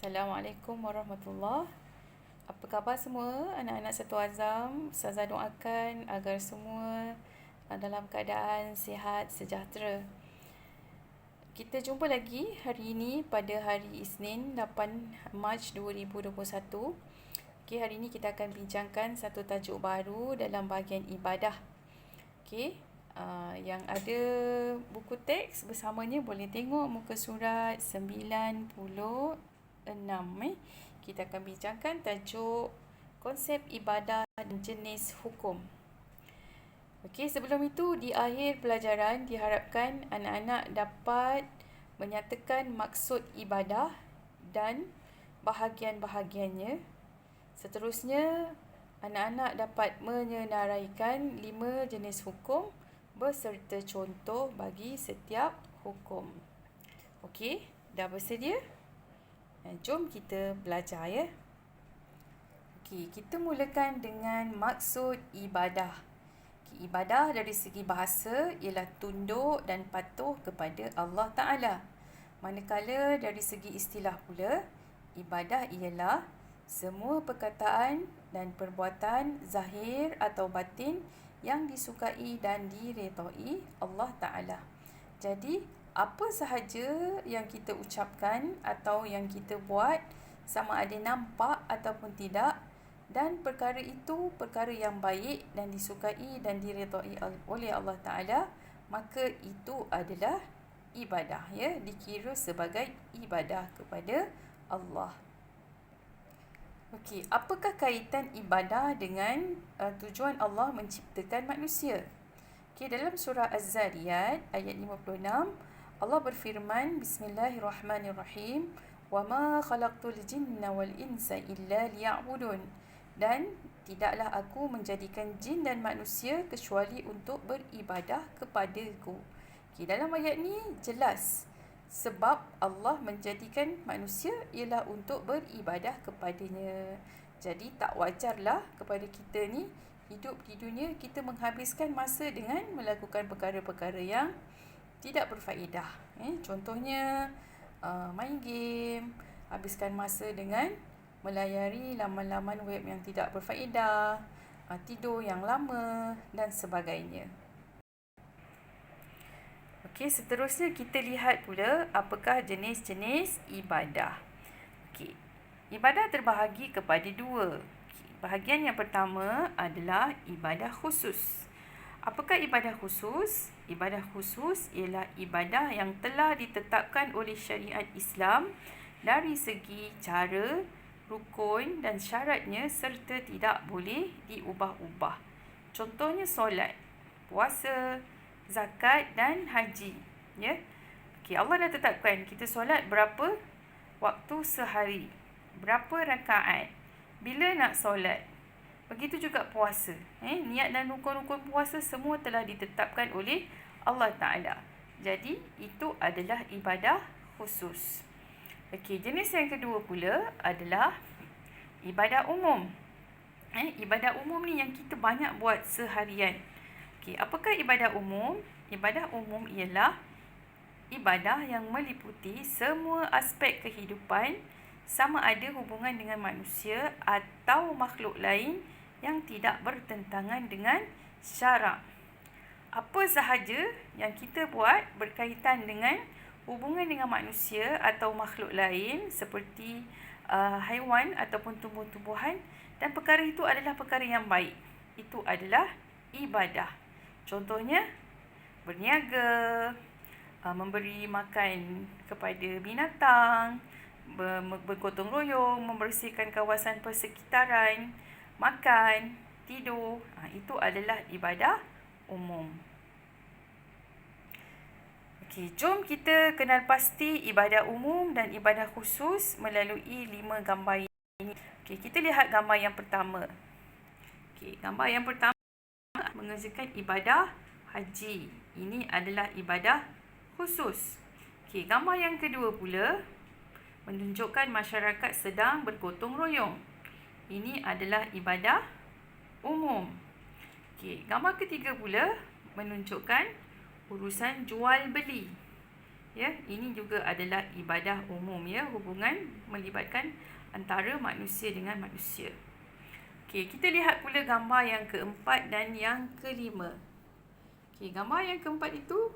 Assalamualaikum warahmatullahi. Apa khabar semua anak-anak satu Azam? Ustazah doakan agar semua dalam keadaan sihat sejahtera. Kita jumpa lagi hari ini pada hari Isnin 8 Mac 2021. Okey, hari ini kita akan bincangkan satu tajuk baru dalam bahagian ibadah. Okey, yang ada buku teks bersamanya boleh tengok muka surat 96. Kita akan bincangkan tajuk konsep ibadah dan jenis hukum. Okey, sebelum itu di akhir pelajaran diharapkan anak-anak dapat menyatakan maksud ibadah dan bahagian-bahagiannya. Seterusnya, anak-anak dapat menyenaraikan 5 jenis hukum beserta contoh bagi setiap hukum. Okey, dah bersedia? Jom kita belajar ya. Okey, kita mulakan dengan maksud ibadah. Ibadah dari segi bahasa ialah tunduk dan patuh kepada Allah Ta'ala. Manakala dari segi istilah pula, ibadah ialah semua perkataan dan perbuatan zahir atau batin yang disukai dan diredai Allah Ta'ala. Jadi, apa sahaja yang kita ucapkan atau yang kita buat, sama ada nampak ataupun tidak, dan perkara itu perkara yang baik dan disukai dan diredai oleh Allah Ta'ala, maka itu adalah ibadah, ya, dikira sebagai ibadah kepada Allah. Okey, apakah kaitan ibadah dengan tujuan Allah menciptakan manusia? Okey, dalam surah Az-Zariyat ayat 56, Allah berfirman, Bismillahirrahmanirrahim, وَمَا خَلَقْتُ الْجِنَّ وَالْإِنْسَ إِلَّا لِيَعْبُدُونَ. Dan tidaklah aku menjadikan jin dan manusia kecuali untuk beribadah kepadaku. Okay, dalam ayat ni jelas sebab Allah menjadikan manusia ialah untuk beribadah kepadanya. Jadi tak wajarlah kepada kita ni hidup di dunia kita menghabiskan masa dengan melakukan perkara-perkara yang tidak berfaedah. Contohnya main game, habiskan masa dengan melayari laman-laman web yang tidak berfaedah, tidur yang lama dan sebagainya. Okey, seterusnya kita lihat pula apakah jenis-jenis ibadah. Okey, ibadah terbahagi kepada 2. Bahagian yang pertama adalah ibadah khusus. Apakah ibadah khusus? Ibadah khusus ialah ibadah yang telah ditetapkan oleh syariat Islam dari segi cara, rukun dan syaratnya serta tidak boleh diubah-ubah. Contohnya solat, puasa, zakat dan haji. Ya. Okey, Allah dah tetapkan kita solat berapa waktu sehari, berapa rakaat, bila nak solat. Begitu juga puasa. Niat dan rukun-rukun puasa semua telah ditetapkan oleh Allah Ta'ala. Jadi, itu adalah ibadah khusus. Okey, jenis yang kedua pula adalah ibadah umum. Ibadah umum ni yang kita banyak buat seharian. Okey, apakah ibadah umum? Ibadah umum ialah ibadah yang meliputi semua aspek kehidupan, sama ada hubungan dengan manusia atau makhluk lain yang tidak bertentangan dengan syarak. Apa sahaja yang kita buat berkaitan dengan hubungan dengan manusia atau makhluk lain seperti haiwan ataupun tumbuh-tumbuhan, dan perkara itu adalah perkara yang baik, itu adalah ibadah. Contohnya berniaga, memberi makan kepada binatang, bergotong royong, membersihkan kawasan persekitaran, makan, tidur. Itu adalah ibadah umum. Okey, jom kita kenal pasti ibadah umum dan ibadah khusus melalui 5 gambar ini. Okey, kita lihat gambar yang pertama. Okey, gambar yang pertama mengerjakan ibadah haji. Ini adalah ibadah khusus. Okey, gambar yang kedua pula menunjukkan masyarakat sedang bergotong royong. Ini adalah ibadah umum. Okey, gambar ketiga pula menunjukkan urusan jual beli. Ya, ini juga adalah ibadah umum ya, hubungan melibatkan antara manusia dengan manusia. Okey, kita lihat pula gambar yang keempat dan yang kelima. Okey, gambar yang keempat itu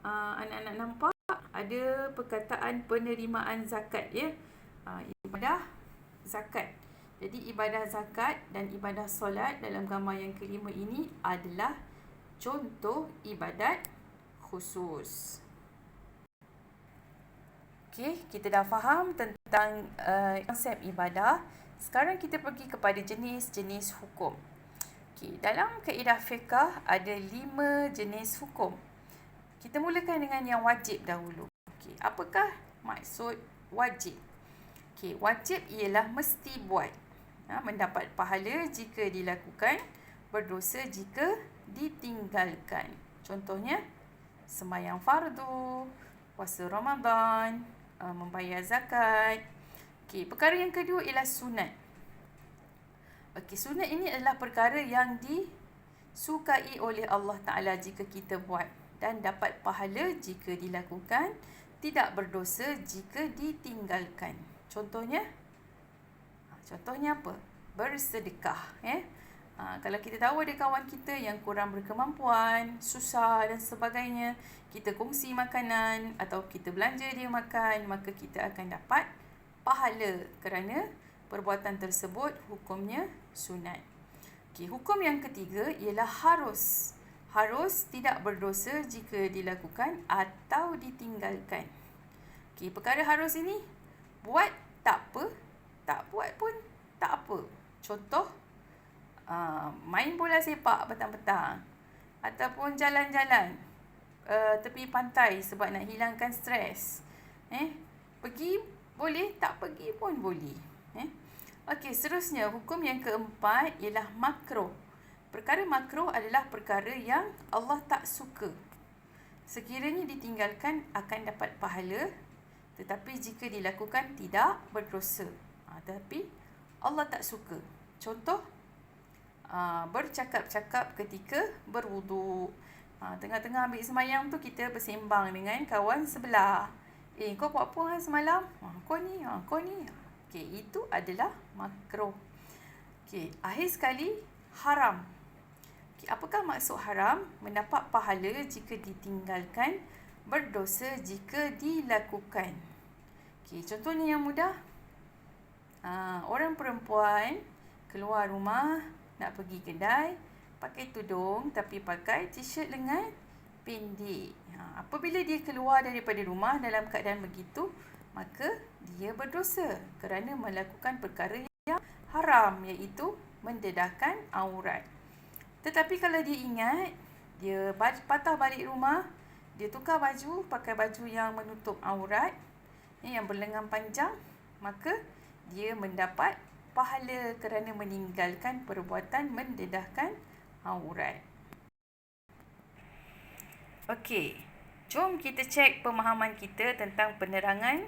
anak-anak nampak ada perkataan penerimaan zakat ya. Ibadah zakat. Jadi ibadah zakat dan ibadah solat dalam gambar yang kelima ini adalah contoh ibadat khusus. Okey, kita dah faham tentang konsep ibadah. Sekarang kita pergi kepada jenis-jenis hukum. Okey, dalam kaedah fiqh ada 5 jenis hukum. Kita mulakan dengan yang wajib dahulu. Okey, apakah maksud wajib? Okey, wajib ialah mesti buat. Mendapat pahala jika dilakukan, berdosa jika ditinggalkan. Contohnya, sembahyang fardu, puasa Ramadan, membayar zakat. Okey, perkara yang kedua ialah sunat. Okey, sunat ini adalah perkara yang disukai oleh Allah Ta'ala jika kita buat dan dapat pahala jika dilakukan, tidak berdosa jika ditinggalkan. Contohnya apa? Bersedekah. Kalau kita tahu ada kawan kita yang kurang berkemampuan, susah dan sebagainya, kita kongsi makanan atau kita belanja dia makan, maka kita akan dapat pahala kerana perbuatan tersebut hukumnya sunat. Okey, hukum yang ketiga ialah harus. Harus tidak berdosa jika dilakukan atau ditinggalkan. Okey, perkara harus ini buat tak apa, tak buat pun tak apa. Contoh, main bola sepak petang-petang ataupun jalan-jalan tepi pantai sebab nak hilangkan stres. Pergi boleh, tak pergi pun boleh. Okey, seterusnya hukum yang keempat ialah makruh. Perkara makruh adalah perkara yang Allah tak suka. Sekiranya ditinggalkan akan dapat pahala, tetapi jika dilakukan tidak berdosa. Tapi Allah tak suka. Contoh, bercakap-cakap ketika berwuduk. Tengah-tengah ambil sembahyang tu kita bersembang dengan kawan sebelah. Kau buat apa semalam? Kau ni. Okey, itu adalah makruh. Okey, akhir sekali haram. Okey, apakah maksud haram? Mendapat pahala jika ditinggalkan, berdosa jika dilakukan. Okey, contohnya yang mudah. Orang perempuan keluar rumah nak pergi kedai, pakai tudung tapi pakai t-shirt lengan pendek. Apabila dia keluar daripada rumah dalam keadaan begitu, maka dia berdosa kerana melakukan perkara yang haram, iaitu mendedahkan aurat. Tetapi kalau dia ingat, dia patah balik rumah, dia tukar baju, pakai baju yang menutup aurat, yang berlengan panjang, maka dia mendapat pahala kerana meninggalkan perbuatan mendedahkan aurat. Okey, jom kita cek pemahaman kita tentang penerangan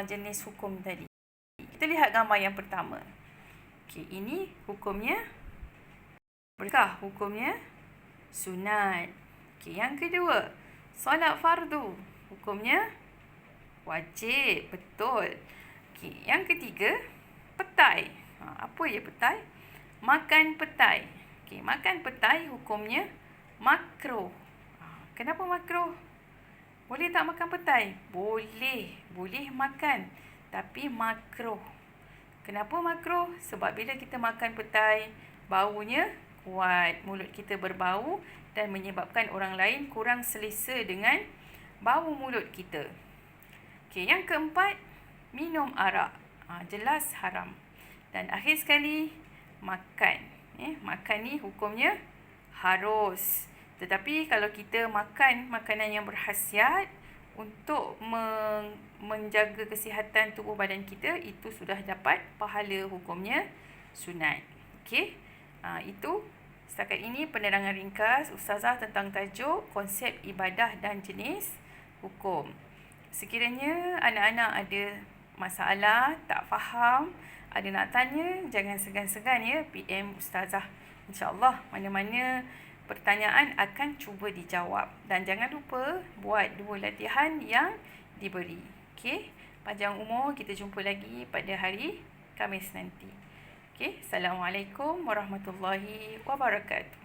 jenis hukum tadi. Kita lihat gambar yang pertama. Okey, ini hukumnya berkah, hukumnya sunat. Okey, yang kedua, solat fardu, hukumnya wajib, betul. Okey, yang ketiga, petai. Apa ya petai? Makan petai. Okey, makan petai hukumnya makruh. Kenapa makruh? Boleh tak makan petai? Boleh. Boleh makan. Tapi makruh. Kenapa makruh? Sebab bila kita makan petai, baunya kuat. Mulut kita berbau dan menyebabkan orang lain kurang selesa dengan bau mulut kita. Okey, yang keempat, minum arak. Jelas haram. Dan akhir sekali, makan. Makan ni hukumnya harus. Tetapi kalau kita makan makanan yang berkhasiat untuk menjaga kesihatan tubuh badan kita, itu sudah dapat pahala, hukumnya sunat. Okey, itu setakat ini penerangan ringkas Ustazah tentang tajuk konsep ibadah dan jenis hukum. Sekiranya anak-anak ada masalah, tak faham, ada nak tanya, jangan segan-segan ya PM Ustazah. InsyaAllah mana-mana pertanyaan akan cuba dijawab. Dan jangan lupa buat 2 latihan yang diberi. Okey, panjang umur, kita jumpa lagi pada hari Khamis nanti. Okey, Assalamualaikum warahmatullahi wabarakatuh.